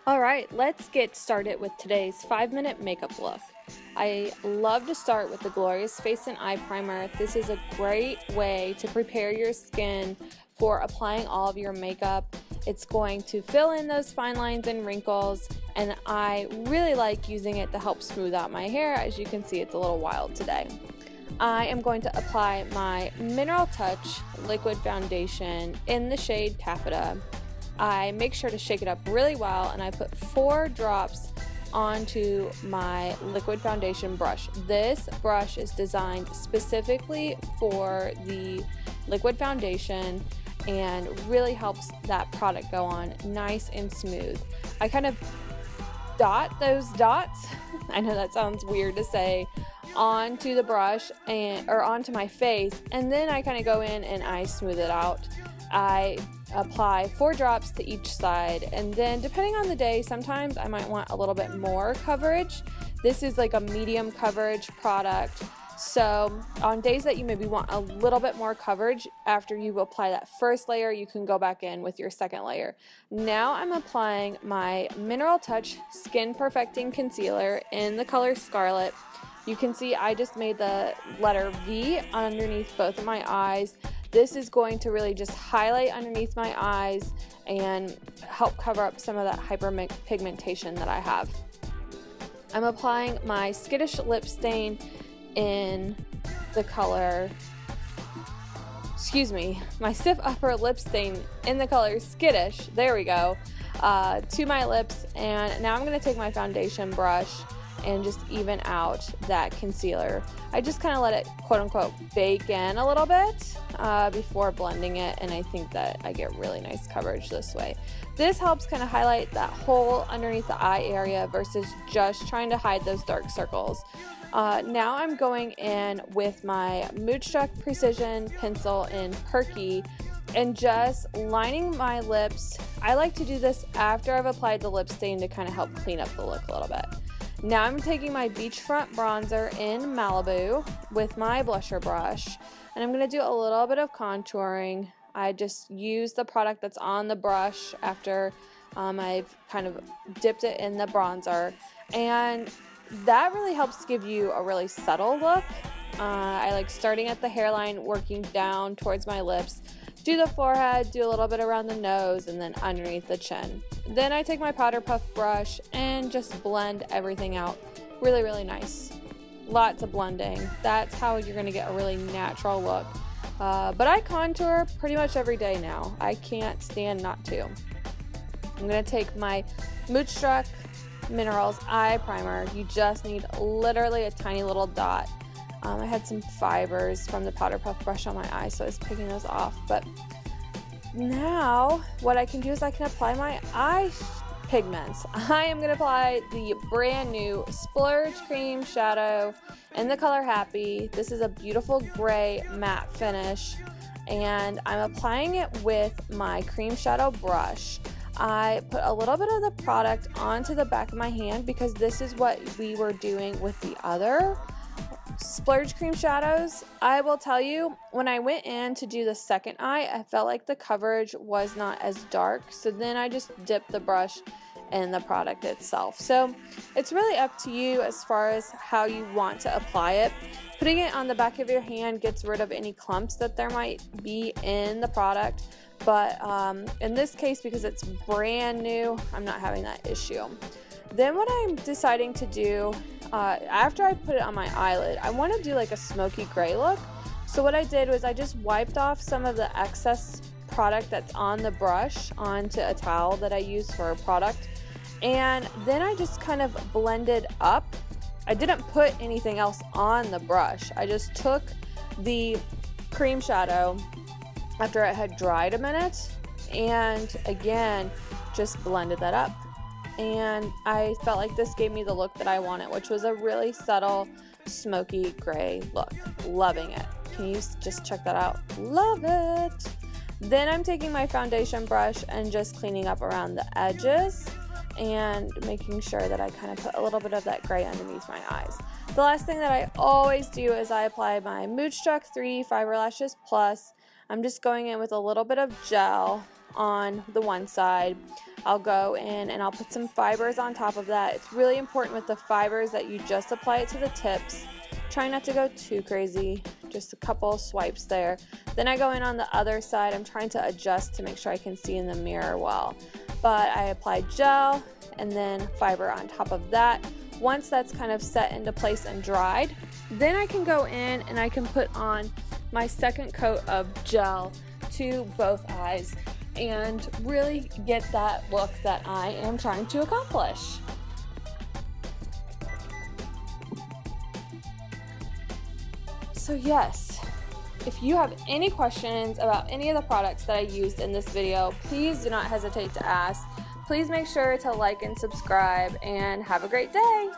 Alright, let's get started with today's 5-minute makeup look. I love to start with the Glorious Face and Eye Primer. This is a great way to prepare your skin for applying all of your makeup. It's going to fill in those fine lines and wrinkles, and I really like using it to help smooth out my hair. As you can see, it's a little wild today. I am going to apply my Mineral Touch Liquid Foundation in the shade Taffeta. I make sure to shake it up really well, and I put 4 drops onto my liquid foundation brush. This brush is designed specifically for the liquid foundation and really helps that product go on nice and smooth. I kind of dot those dots, I know that sounds weird to say, onto the brush or onto my face, and then I kind of go in and I smooth it out. I apply 4 drops to each side, and then depending on the day, sometimes I might want a little bit more coverage. This is like a medium coverage product, so on days that you maybe want a little bit more coverage after you apply that first layer, you can go back in with your second layer. Now I'm applying my Mineral Touch Skin Perfecting Concealer in the color Scarlet. You can see I just made the letter V underneath both of my eyes. This is going to really just highlight underneath my eyes and help cover up some of that hyperpigmentation that I have. I'm applying my Skittish lip stain in the color, my stiff upper lip stain in the color Skittish, there we go, to my lips, and now I'm going to take my foundation brush and just even out that concealer. I just kind of let it quote unquote bake in a little bit before blending it, and I think that I get really nice coverage this way. This helps kind of highlight that hole underneath the eye area versus just trying to hide those dark circles. Now I'm going in with my Moodstruck Precision Pencil in Perky and just lining my lips. I like to do this after I've applied the lip stain to kind of help clean up the look a little bit. Now I'm taking my Beachfront Bronzer in Malibu with my blusher brush, and I'm going to do a little bit of contouring. I just use the product that's on the brush after I've kind of dipped it in the bronzer, and that really helps give you a really subtle look. I like starting at the hairline, working down towards my lips, do the forehead, do a little bit around the nose, and then underneath the chin. Then I take my powder puff brush and just blend everything out. Really, really nice. Lots of blending. That's how you're going to get a really natural look. But I contour pretty much every day now. I can't stand not to. I'm going to take my Moodstruck Minerals Eye Primer. You just need literally a tiny little dot. I had some fibers from the powder puff brush on my eye, so I was picking those off. But now what I can do is I can apply my eye pigments. I am going to apply the brand new Splurge Cream Shadow in the color Happy. This is a beautiful gray matte finish, and I'm applying it with my cream shadow brush. I put a little bit of the product onto the back of my hand because this is what we were doing with the other Splurge Cream Shadows. I will tell you, when I went in to do the second eye, I felt like the coverage was not as dark, so then I just dipped the brush in the product itself. So it's really up to you as far as how you want to apply it. Putting it on the back of your hand gets rid of any clumps that there might be in the product, but in this case, because it's brand new, I'm not having that issue. Then what I'm deciding to do, after I put it on my eyelid, I want to do like a smoky gray look. So what I did was I just wiped off some of the excess product that's on the brush onto a towel that I use for a product, and then I just kind of blended up. I didn't put anything else on the brush. I just took the cream shadow after it had dried a minute and again just blended that up. And I felt like this gave me the look that I wanted, which was a really subtle smoky gray look. Loving it. Can you just check that out? Love it. Then I'm taking my foundation brush and just cleaning up around the edges and making sure that I kind of put a little bit of that gray underneath my eyes. The last thing that I always do is I apply my Moodstruck 3D Fiber Lashes Plus. I'm just going in with a little bit of gel on the one side. I'll go in and I'll put some fibers on top of that. It's really important with the fibers that you just apply it to the tips. Try not to go too crazy, just a couple swipes there. Then I go in on the other side. I'm trying to adjust to make sure I can see in the mirror well. But I apply gel and then fiber on top of that. Once that's kind of set into place and dried, then I can go in and I can put on my second coat of gel to both eyes and really get that look that I am trying to accomplish. So yes, if you have any questions about any of the products that I used in this video, please do not hesitate to ask. Please make sure to like and subscribe, and have a great day.